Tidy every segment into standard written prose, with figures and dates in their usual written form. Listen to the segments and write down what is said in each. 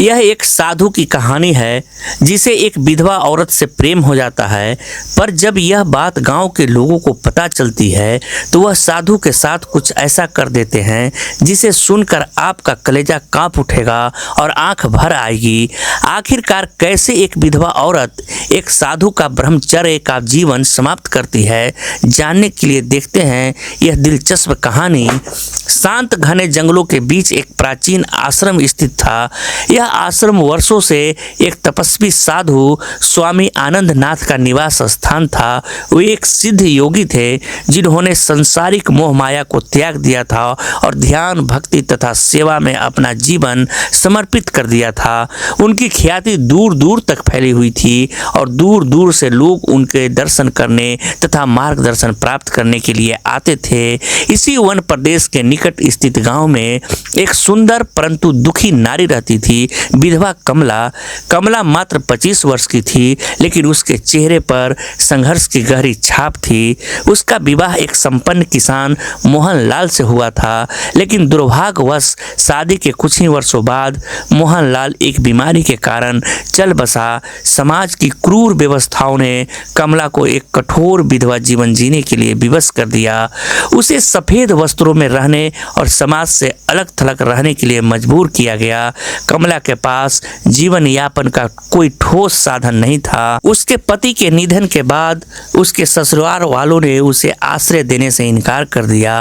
यह एक साधु की कहानी है जिसे एक विधवा औरत से प्रेम हो जाता है, पर जब यह बात गांव के लोगों को पता चलती है तो वह साधु के साथ कुछ ऐसा कर देते हैं जिसे सुनकर आपका कलेजा कांप उठेगा और आंख भर आएगी। आखिरकार कैसे एक विधवा औरत एक साधु का ब्रह्मचर्य का जीवन समाप्त करती है, जानने के लिए देखते हैं यह दिलचस्प कहानी। शांत घने जंगलों के बीच एक प्राचीन आश्रम स्थित था। यह आश्रम वर्षों से एक तपस्वी साधु स्वामी आनंद नाथ का निवास स्थान था। वे एक सिद्ध योगी थे जिन्होंने संसारिक मोह माया को त्याग दिया था और ध्यान, भक्ति तथा सेवा में अपना जीवन समर्पित कर दिया था। उनकी ख्याति दूर दूर तक फैली हुई थी और दूर दूर से लोग उनके दर्शन करने तथा मार्गदर्शन प्राप्त करने के लिए आते थे। इसी वन प्रदेश के निकट स्थित गांव में एक सुंदर परंतु दुखी नारी रहती थी, विधवा कमला। कमला मात्र 25 वर्ष की थी, लेकिन उसके चेहरे पर संघर्ष की गहरी छाप थी। उसका विवाह एक संपन्न किसान मोहनलाल से हुआ था, लेकिन दुर्भाग्यवश शादी के कुछ ही वर्षों बाद मोहनलाल एक बीमारी के कारण चल बसा। समाज की क्रूर व्यवस्थाओं ने कमला को एक कठोर विधवा जीवन जीने के लिए विवश कर दिया। उसे सफेद वस्त्रों में रहने और समाज से अलग थलग रहने के लिए मजबूर किया गया। कमला के पास जीवन यापन का कोई ठोस साधन नहीं था। उसके पति के निधन के बाद उसके ससुराल वालों ने उसे आश्रय देने से इनकार कर दिया।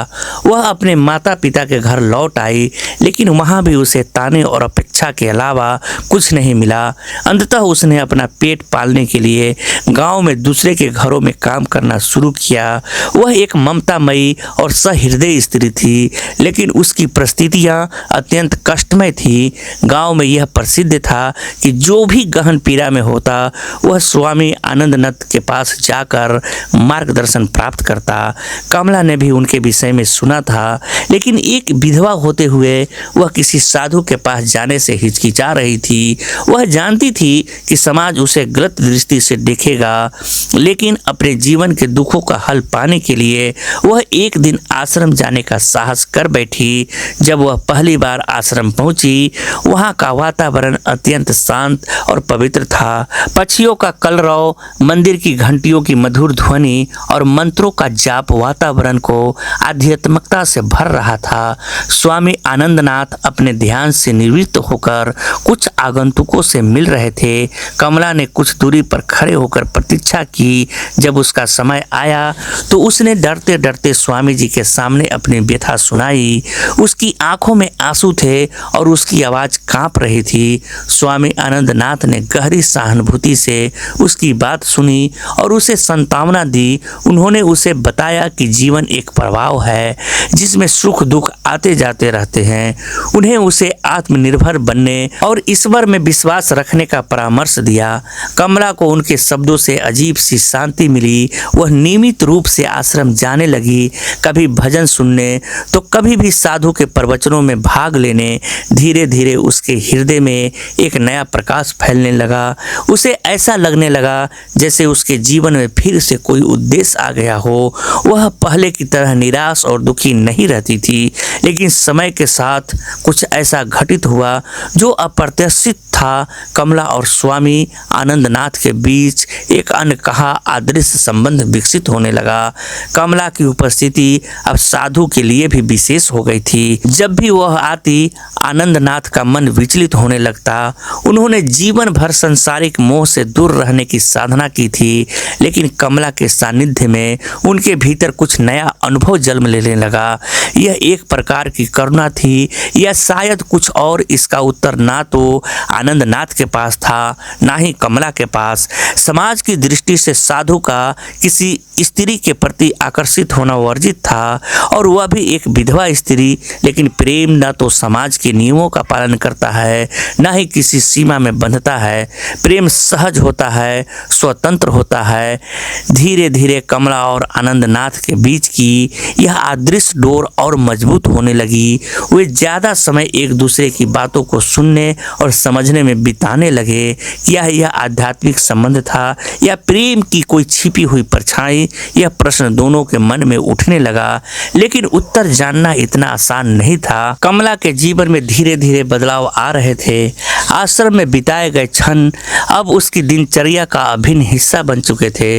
वह अपने माता पिता के घर लौट आई, लेकिन वहां भी उसे ताने और अपेक्षा के अलावा कुछ नहीं मिला। अंततः उसने अपना पेट पालने के लिए गांव में दूसरे के घरों में काम करना शुरू किया। वह एक ममतामयी और सहृदय स्त्री थी, लेकिन उसकी परिस्थितियां अत्यंत कष्टमय थी। गांव में यह प्रसिद्ध था कि जो भी गहन पीड़ा में होता वह स्वामी आनंदनाथ के पास जाकर मार्गदर्शन प्राप्त करता। कमला ने भी उनके विषय में सुना था, लेकिन एक विधवा होते हुए वह किसी साधु के पास जाने से हिचकिचा रही थी। वह जानती थी कि समाज उसे गलत दृष्टि से देखेगा, लेकिन अपने जीवन के दुखों का हल पाने के लिए वह एक दिन आश्रम जाने का साहस कर बैठी। जब वह पहली बार आश्रम पहुंची, वहां का वातावरण अत्यंत शांत और पवित्र था। पक्षियों का कलरव, मंदिर की घंटियों की मधुर ध्वनि और मंत्रों का जाप वातावरण को आध्यात्मिकता से भर रहा था। स्वामी आनंदनाथ अपने ध्यान से निवृत्त होकर कुछ आगंतुकों से मिल रहे थे। कमला ने कुछ दूरी पर खड़े होकर प्रतीक्षा की। जब उसका समय आया तो उसने डरते डरते स्वामी जी के सामने अपनी व्यथा सुनाई। उसकी आंखों में आंसू थे और उसकी आवाज कांप रही थी। स्वामी आनंदनाथ ने गहरी सहानुभूति से उसकी बात सुनी और उसे सांत्वना दी। उन्होंने उसे बताया कि जीवन एक प्रवाह है जिसमें सुख दुख आते जाते रहते हैं। उन्हें उसे आत्मनिर्भर बनने और ईश्वर में विश्वास रखने का परामर्श दिया। कमला को उनके शब्दों से अजीब सी शांति मिली। वह नियमित रूप से आश्रम जाने लगी, कभी भजन सुनने तो कभी भी साधु के प्रवचनों में भाग लेने। धीरे धीरे उसके हृदय में एक नया प्रकाश फैलने लगा। उसे ऐसा लगने लगा जैसे उसके जीवन में फिर से कोई उद्देश्य आ गया हो। वह पहले की तरह निराश और दुखी नहीं रहती थी, लेकिन समय के साथ कुछ ऐसा घटित हुआ जो अप्रत्याशित था। कमला और स्वामी आनंदनाथ के बीच एक अनकहा अदृश्य संबंध विकसित होने लगा। कमला की उपस्थिति अब साधु के लिए भी विशेष हो गई थी। जब भी वह आती, आनंदनाथ का मन विचलित होने लगता। उन्होंने जीवन भर संसारिक मोह से दूर रहने की साधना की थी, लेकिन कमला के सानिध्य में उनके भीतर कुछ नया अनुभव जन्म लेने लगा। यह एक प्रकार की करुणा थी या शायद कुछ और। इसका उत्तर ना तो आनंदनाथ के पास था, ना ही कमला के पास। समाज की दृष्टि से साधु का किसी स्त्री के प्रति आकर्षित होना वर्जित था, और वह भी एक विधवा स्त्री। लेकिन प्रेम न तो समाज के नियमों का पालन करता है, न ही किसी सीमा में बंधता है। प्रेम सहज होता है, स्वतंत्र होता है। धीरे धीरे कमला और आनंदनाथ के बीच की यह अदृश्य डोर और मजबूत होने लगी। वे ज़्यादा समय एक दूसरे की बातों को सुनने और समझने में बिताने लगे। क्या यह आध्यात्मिक संबंध था या प्रेम की कोई छिपी हुई परछाई? यह प्रश्न दोनों के मन में उठने लगा, लेकिन उत्तर जानना इतना आसान नहीं था। कमला के जीवन में धीरे धीरे बदलाव आ रहे थे। आश्रम में बिताए गए क्षण अब उसकी दिनचर्या का अभिन्न हिस्सा बन चुके थे।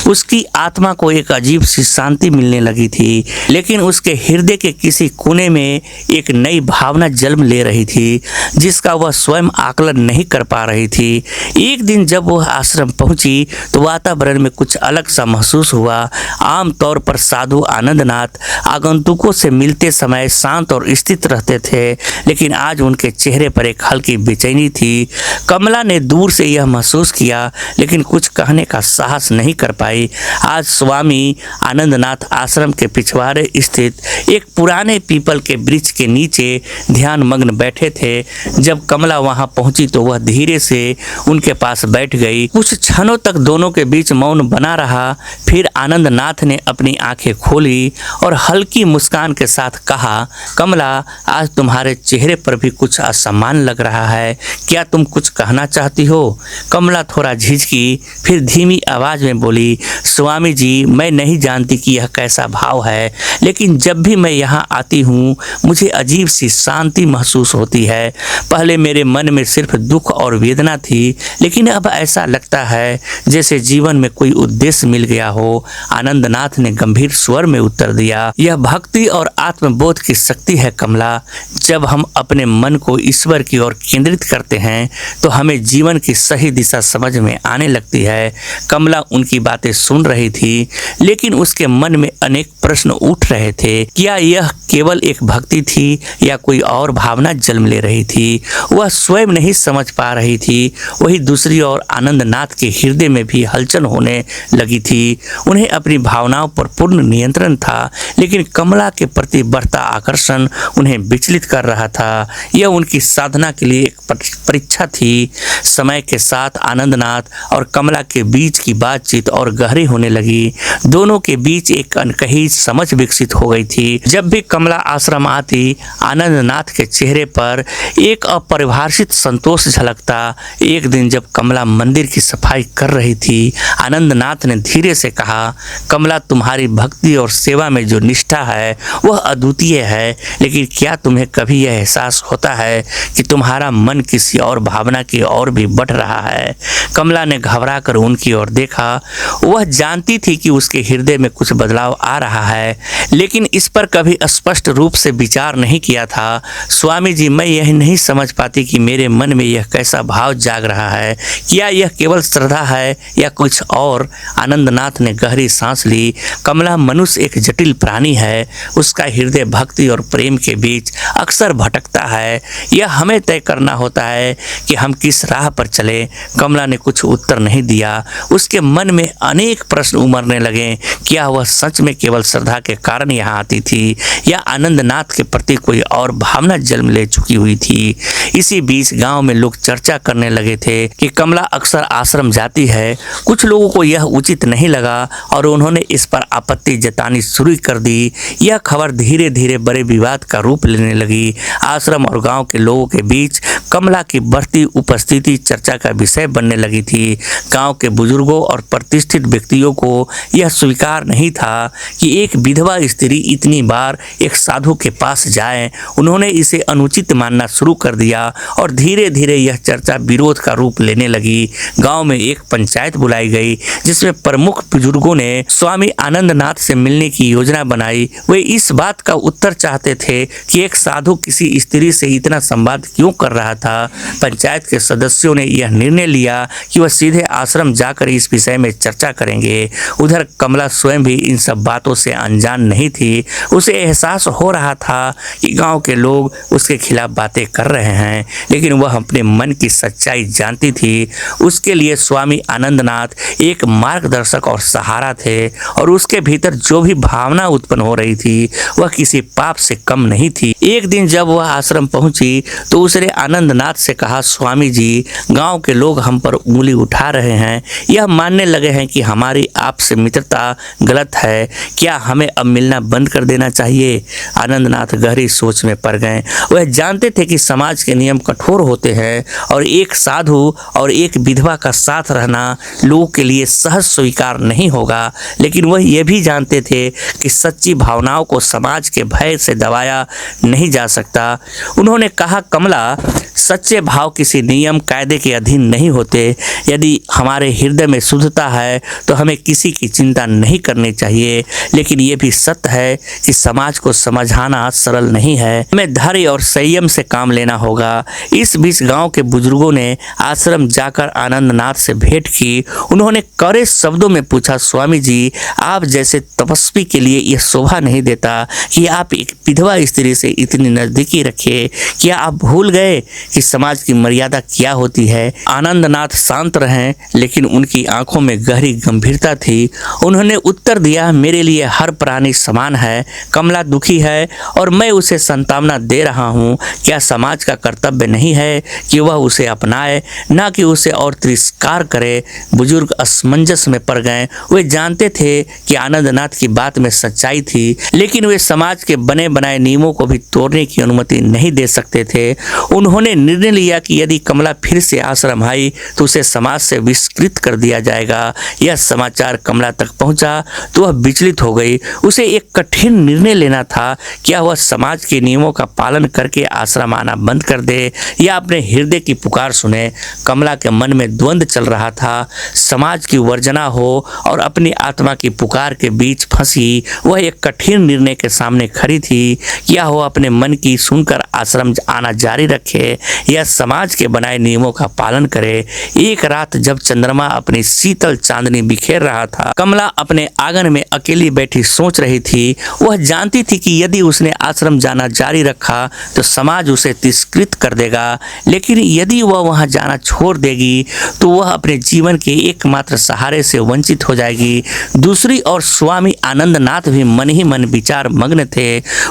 उसकी आत्मा को एक अजीब सी शांति मिलने लगी थी, लेकिन उसके हृदय के किसी कोने में एक नई भावना जन्म ले रही थी जिसका वह स्वयं आकलन नहीं कर पा रही थी। एक दिन जब वह आश्रम पहुंची तो वातावरण में कुछ अलग सा महसूस हुआ। आमतौर पर साधु आनंदनाथ आगंतुकों से मिलते समय शांत और स्थित रहते थे, लेकिन आज उनके चेहरे पर एक हल्की बेचैनी थी। कमला ने दूर से यह महसूस किया, लेकिन कुछ कहने का साहस नहीं कर पाई। आज स्वामी आनंदनाथ आश्रम के पिछवाड़े स्थित एक पुराने पीपल के वृक्ष के नीचे ध्यान मग्न बैठे थे। जब कमला वहां पहुंची तो वह धीरे से उनके पास बैठ गई। कुछ क्षणों तक दोनों के बीच मौन बना रहा। फिर आनंदनाथ ने अपनी आंखें खोली और हल्की मुस्कान के साथ कहा, कमला, आज तुम्हारे चेहरे पर भी कुछ असम्मान लग रहा है। क्या तुम कुछ कहना चाहती हो? कमला थोड़ा झिझकी, फिर धीमी आवाज में बोली, स्वामी जी, मैं नहीं जानती कि यह कैसा भाव है, लेकिन जब भी मैं यहाँ आती हूँ मुझे अजीब सी शांति महसूस होती है। पहले मेरे मन में सिर्फ दुख और वेदना थी, लेकिन अब ऐसा लगता है जैसे जीवन में कोई उद्देश्य मिल गया हो। आनंदनाथ ने गंभीर स्वर में उत्तर दिया, यह भक्ति और आत्मबोध की शक्ति है कमला। जब हम अपने मन को ईश्वर की ओर केंद्रित करते हैं तो हमें जीवन की सही दिशा समझ में आने लगती है। कमला उनकी बातें सुन रही थी, लेकिन उसके मन में अनेक प्रश्न उठ रहे थे। क्या यह केवल एक भक्ति थी या कोई और भावना जन्म ले रही थी? वह स्वयं नहीं समझ पा रही थी। वही दूसरी ओर आनंदनाथ के हृदय में भी हलचल होने लगी थी। उन्हें अपनी भावनाओं पर पूर्ण नियंत्रण था, लेकिन कमला के प्रति बढ़ता आकर्षण उन्हें विचलित कर रहा था। यह उनकी साधना के लिए एक परीक्षा थी। समय के साथ आनंदनाथ और कमला के बीच की बातचीत और गहरी होने लगी। दोनों के बीच एक अनकही समझ विकसित हो गई थी। जब भी कमला आश्रम आती, आनंदनाथ के चेहरे पर एक अपरिभाषित संतोष झलकता। एक दिन जब कमला मंदिर की सफाई कर रही थी, आनंदनाथ ने धीरे से कहा, कमला, तुम्हारी भक्ति और सेवा में जो निष्ठा है वह अद्वितीय है, लेकिन क्या तुम्हें कभी यह एहसास होता है कि तुम्हारा मन किसी और भावना की ओर भी बढ़ रहा है? कमला ने घबरा कर उनकी ओर देखा। वह जानती थी कि उसके हृदय में कुछ बदलाव आ रहा है, लेकिन इस पर कभी स्पष्ट रूप से विचार नहीं किया था। स्वामी जी, मैं यह नहीं समझ पाती कि मेरे मन में यह कैसा भाव जाग रहा है। क्या यह केवल श्रद्धा है या कुछ और? आनंदनाथ ने गहरी सांस ली। कमला, मनुष्य एक जटिल प्राणी है। उसका हृदय भक्ति और प्रेम के बीच अक्सर भटकता है। यह हमें तय करना होता है कि हम किस राह पर चले। कमला ने कुछ उत्तर नहीं दिया। उसके मन में अनेक प्रश्न उमड़ने लगे। क्या वह सच में केवल श्रद्धा के कारण यहाँ आती थी या आनंदनाथ के प्रति कोई और भावना जन्म ले चुकी हुई थी? इसी बीच गांव में लोग चर्चा करने लगे थे कि कमला अक्सर आश्रम जाती है। कुछ लोगों को यह उचित नहीं लगा और उन्होंने इस पर आपत्ति जतानी शुरू कर दी। यह खबर धीरे धीरे बड़े विवाद का रूप लेने लगी। आश्रम और गांव के लोगों के बीच कमला की बढ़ती उपस्थिति चर्चा का विषय बनने लगी थी। गांव के बुजुर्गों और प्रतिष्ठित व्यक्तियों को यह स्वीकार नहीं था कि एक विधवा स्त्री इतनी बार एक साधु के पास जाए। उन्होंने इसे अनुचित मानना शुरू कर दिया और धीरे धीरे यह चर्चा विरोध का रूप लेने लगी। गांव में एक पंचायत बुलाई गई जिसमें प्रमुख बुजुर्गों ने स्वामी आनंदनाथ से मिलने की योजना बनाई। वे इस बात का उत्तर चाहते थे कि एक साधु किसी स्त्री से इतना संवाद क्यों कर रहा था। पंचायत के सदस्यों ने यह निर्णय लिया कि वह सीधे आश्रम जाकर इस विषय में चर्चा करेंगे। उधर कमला स्वयं भी इन सब बातों से अनजान नहीं थी। उसे एहसास हो रहा था कि गांव के लोग उसके खिलाफ बातें कर रहे हैं, लेकिन वह अपने मन की सच्चाई जानती थी। उसके लिए स्वामी आनंदनाथ एक मार्गदर्शक और सहारा थे, और उसके भीतर जो भी भावना उत्पन्न हो रही थी वह किसी पाप से कम नहीं थी। एक दिन जब वह आश्रम पहुंची तो उसने आनंदनाथ से कहा, स्वामी जी, गांव के लोग हम पर उंगली उठा रहे हैं। यह मानने लगे हैं कि हमारी आपसे मित्रता गलत है। क्या हमें अब मिलना बंद कर देना चाहिए? आनंदनाथ गहरी सोच में पड़ गए। वह जानते थे कि समाज के नियम कठोर होते हैं और एक साधु और एक विधवा का साथ रहना लोगों के लिए सहज स्वीकार नहीं होगा, लेकिन वह यह भी जानते थे कि सच्ची भावनाओं को समाज के भय से दबाया नहीं जा सकता। उन्होंने कहा, कमला, सच सच्चे भाव किसी नियम कायदे के अधीन नहीं होते। यदि हमारे हृदय में शुद्धता है तो हमें किसी की चिंता नहीं करनी चाहिए। लेकिन ये भी सत्य है कि समाज को समझाना सरल नहीं है, हमें धैर्य और संयम से काम लेना होगा। इस बीच गांव के बुजुर्गों ने आश्रम जाकर आनंदनाथ से भेंट की। उन्होंने कड़े शब्दों में पूछा, स्वामी जी, आप जैसे तपस्वी के लिए यह शोभा नहीं देता कि आप एक विधवा स्त्री से इतनी नजदीकी रखे। क्या आप भूल गए कि समाज की मर्यादा क्या होती है? आनंदनाथ शांत रहे, लेकिन उनकी आंखों में गहरी गंभीरता थी। उन्होंने उत्तर दिया, मेरे लिए हर प्राणी समान है। कमला दुखी है और मैं उसे सांत्वना दे रहा हूँ। क्या समाज का कर्तव्य नहीं है कि वह उसे अपनाए, ना कि उसे और तिरस्कार करे? बुजुर्ग असमंजस में पड़ गए। वे जानते थे कि आनंदनाथ की बात में सच्चाई थी, लेकिन वे समाज के बने बनाए नियमों को भी तोड़ने की अनुमति नहीं दे सकते थे। उन्होंने निर्णय लिया कि यदि कमला फिर से आश्रम आई तो उसे समाज से बहिष्कृत कर दिया जाएगा। यह समाचार कमला तक पहुंचा तो वह विचलित हो गई। उसे एक कठिन निर्णय लेना था। क्या वह समाज के नियमों का पालन करके आश्रम आना बंद कर दे या अपने हृदय की पुकार सुने? कमला के मन में द्वंद्व चल रहा था। समाज की वर्जना हो और अपनी आत्मा की पुकार के बीच फंसी वह एक कठिन निर्णय के सामने खड़ी थी। क्या वह अपने मन की सुनकर आश्रम आना जारी रखे या समाज के बनाए नियमों का पालन करे? एक रात जब चंद्रमा अपनी शीतल चांदनी बिखेर रहा था, कमला अपने आंगन में अकेली बैठी सोच रही थी। वह जानती थी कि यदि उसने आश्रम जाना जारी रखा तो समाज उसे तिरस्कृत कर देगा, लेकिन यदि वह वहां जाना छोड़ देगी तो वह अपने जीवन के एकमात्र सहारे से वंचित हो जाएगी। दूसरी ओर स्वामी आनंदनाथ भी मन ही मन विचार मग्न थे।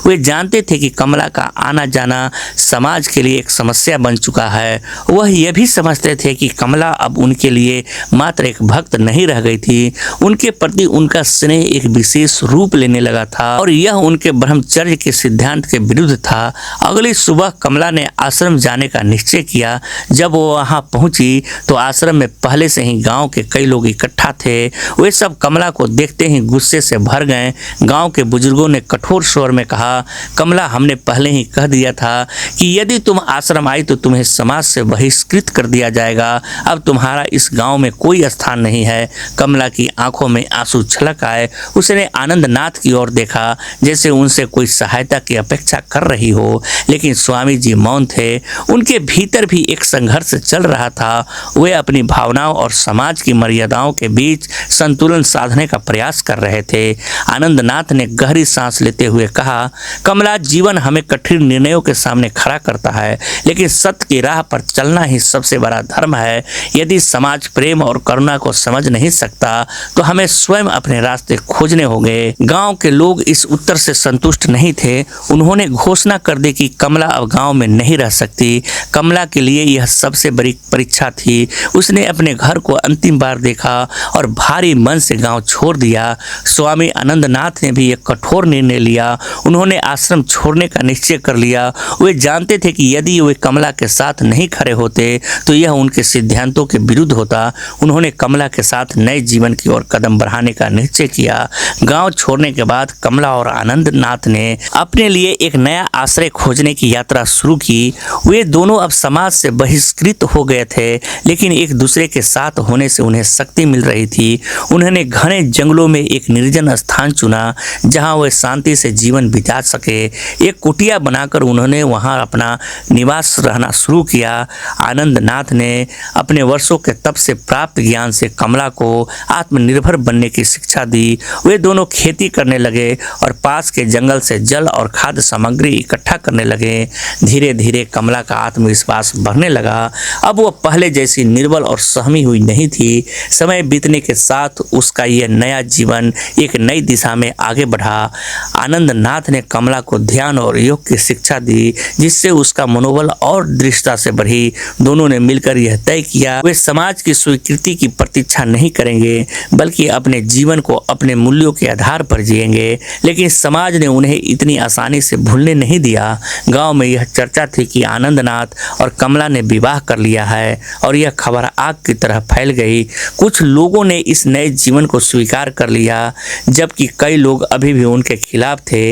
वे जानते थे कि कमला का आना जाना समाज के लिए एक समस्या बन चुका है। वह यह भी समझते थे कि कमला अब उनके लिए मात्र एक भक्त नहीं रह गई थी, उनके प्रति उनका स्नेह एक विशेष रूप लेने लगा था और यह उनके ब्रह्मचर्य के सिद्धांत के विरुद्ध था। अगली सुबह कमला ने आश्रम जाने का निश्चय किया। जब वो वहां पहुंची तो आश्रम में पहले से ही गांव के कई लोग इकट्ठा थे। वे सब कमला को देखते ही गुस्से से भर गए। गांव के बुजुर्गों ने कठोर स्वर में कहा, कमला, हमने पहले ही कह दिया था कि यदि तुम आश्रम आई तो तुम्हें समाज से बहिष्कृत कर दिया जाएगा। अब तुम्हारा इस गांव में कोई स्थान नहीं है। कमला की आंखों में आंसू छलक आए। उसने आनंदनाथ की ओर देखा जैसे उनसे कोई सहायता की अपेक्षा कर रही हो, लेकिन स्वामी जी मौन थे। उनके भीतर भी एक संघर्ष चल रहा था। वे अपनी भावनाओं और समाज की मर्यादाओं के बीच संतुलन साधने का प्रयास कर रहे थे। आनंदनाथ ने गहरी सांस लेते हुए कहा, कमला, जीवन हमें कठिन निर्णयों के सामने खड़ा करता है, लेकिन सत्य की राह पर चलना ही सबसे बड़ा धर्म है। यदि समाज प्रेम और करुणा को समझ नहीं सकता तो हमें स्वयं अपने रास्ते खोजने होंगे। गांव के लोग इस उत्तर से संतुष्ट नहीं थे। उन्होंने घोषणा कर दी कि कमला अब गांव में नहीं रह सकती। कमला के लिए यह सबसे बड़ी परीक्षा थी। उसने अपने घर को अंतिम बार देखा और भारी मन से गांव छोड़ दिया। स्वामी आनंदनाथ ने भी एक कठोर निर्णय लिया। उन्होंने आश्रम छोड़ने का निश्चय कर लिया। वे जानते थे कि यदि वे कमला के साथ नहीं खड़े होते तो यह उनके सिद्धांतों के विरुद्ध होता। उन्होंने कमला के साथ नए जीवन की ओर कदम बढ़ाने का निश्चय किया। गांव छोड़ने के बाद कमला और आनंदनाथ ने अपने लिए एक नया आश्रय खोजने की यात्रा शुरू की। वे दोनों अब समाज से बहिष्कृत हो गए थे, लेकिन एक दूसरे के साथ होने से उन्हें शक्ति मिल रही थी। उन्होंने घने जंगलों में एक निर्जन स्थान चुना जहां वे शांति से जीवन बिता सके। एक कुटिया बनाकर उन्होंने वहां अपना निवास रहना शुरू किया। आनंदनाथ ने अपने वर्षों के तप से प्राप्त ज्ञान से कमला को आत्मनिर्भर बनने की शिक्षा दी। वे दोनों खेती करने लगे और पास के जंगल से जल और खाद्य सामग्री इकट्ठा करने लगे। धीरे धीरे कमला का आत्मविश्वास बढ़ने लगा। अब वह पहले जैसी निर्बल और सहमी हुई नहीं थी। समय बीतने के साथ उसका यह नया जीवन एक नई दिशा में आगे बढ़ा। आनंदनाथ ने कमला को ध्यान और योग की शिक्षा दी, जिससे उसका मनोबल और दृढ़ता से बढ़ी। दोनों ने मिलकर यह तय किया वे समाज की स्वीकृति की प्रतीक्षा नहीं करेंगे, बल्कि अपने जीवन को अपने मूल्यों के आधार पर जिएंगे। लेकिन समाज ने उन्हें इतनी आसानी से भूलने नहीं दिया। गांव में यह चर्चा थी कि आनंदनाथ और कमला ने विवाह कर लिया है और यह खबर आग की तरह फैल गई। कुछ लोगों ने इस नए जीवन को स्वीकार कर लिया, जबकि कई लोग अभी भी उनके खिलाफ थे।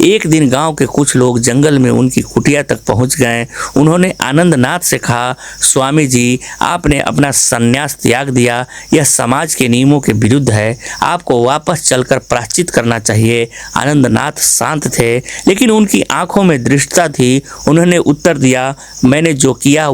एक दिन गांव के कुछ लोग जंगल में उनकी कुटिया तक पहुंच गए। उन्होंने आनंदनाथ से कहा, स्वामी जी आपने अपना संन्यास त्याग दिया, यह समाज के नियमों के विरुद्ध है, आपको वापस चलकर प्रायश्चित करना चाहिए। आनंदनाथ शांत थे लेकिन उनकी आंखों में दृढ़ता थी। उन्होंने उत्तर दिया, मैंने जो किया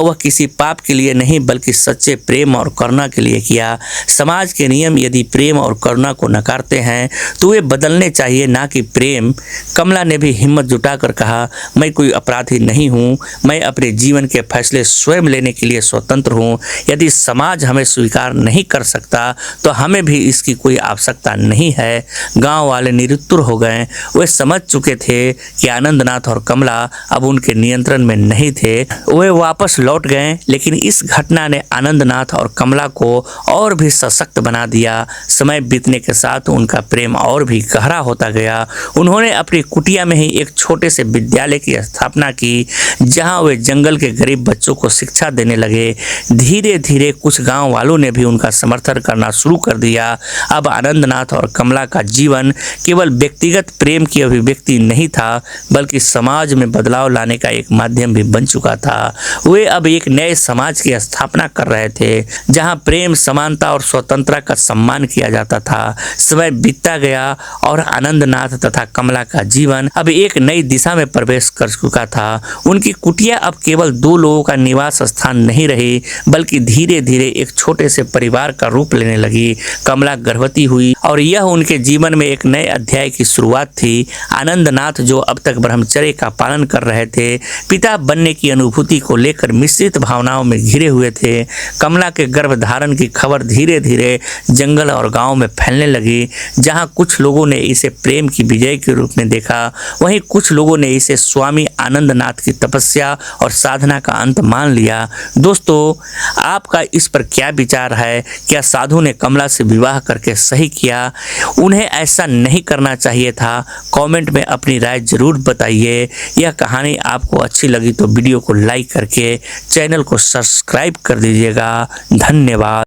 वह किसी पाप के लिए नहीं बल्कि सच्चे प्रेम और करुणा के लिए किया। समाज के नियम यदि प्रेम और करुणा को नकारते हैं तो वे बदलने चाहिए, ना कि प्रेम। कमला ने भी हिम्मत जुटाकर कहा, मैं कोई अपराधी नहीं हूँ, मैं अपने जीवन के फैसले स्वयं लेने के लिए स्वतंत्र हूँ। यदि समाज हमें स्वीकार नहीं कर सकता तो हमें भी इसकी कोई आवश्यकता नहीं है। गांव वाले निरुत्तर हो गए। वे समझ चुके थे कि आनंदनाथ और कमला अब उनके नियंत्रण में नहीं थे। वे वापस लौट गए, लेकिन इस घटना ने आनंदनाथ और कमला को और भी सशक्त बना दिया। समय बीतने के साथ उनका प्रेम और भी गहरा होता गया। उन्होंने अपनी कुटिया में ही एक छोटे से विद्यालय की स्थापना की, जहां वे जंगल के गरीब बच्चों को शिक्षा देने लगे। धीरे धीरे कुछ गांव वालों ने भी उनका समर्थन करना शुरू कर दिया। अब आनंदनाथ और कमला का जीवन केवल व्यक्तिगत प्रेम की अभिव्यक्ति नहीं था, बल्कि समाज में बदलाव लाने का एक माध्यम भी बन चुका था। वे अब एक नए समाज की स्थापना कर रहे थे, जहां प्रेम, समानता और स्वतंत्रता का सम्मान किया जाता था। समय बीतता गया और आनंदनाथ तथा कमला का जीवन अब एक नई दिशा में प्रवेश कर चुका था। उनकी कुटिया अब केवल दो लोगों का निवास स्थान नहीं रही, बल्कि धीरे धीरे एक छोटे से परिवार का रूप लेने लगी। कमला गर्भवती हुई और यह उनके जीवन में एक नए अध्याय की शुरुआत थी। आनंदनाथ, जो अब तक ब्रह्मचर्य का पालन कर रहे थे, पिता बनने की अनुभूति को लेकर मिश्रित भावनाओं में घिरे हुए थे। कमला के गर्भधारण की खबर धीरे धीरे जंगल और गांव में फैलने लगी। जहां कुछ लोगों ने इसे प्रेम की विजय के रूप में देखा, वहीं कुछ लोगों ने इसे स्वामी आनंदनाथ की तपस्या और साधना का अंत मान लिया। दोस्तों, आपका इस पर क्या विचार है? क्या साधु ने कमला से विवाह करके सही किया? उन्हें ऐसा नहीं करना चाहिए था? कमेंट में अपनी राय जरूर बताइए। यह कहानी आपको अच्छी लगी तो वीडियो को लाइक करके चैनल को सब्सक्राइब कर दीजिएगा। धन्यवाद।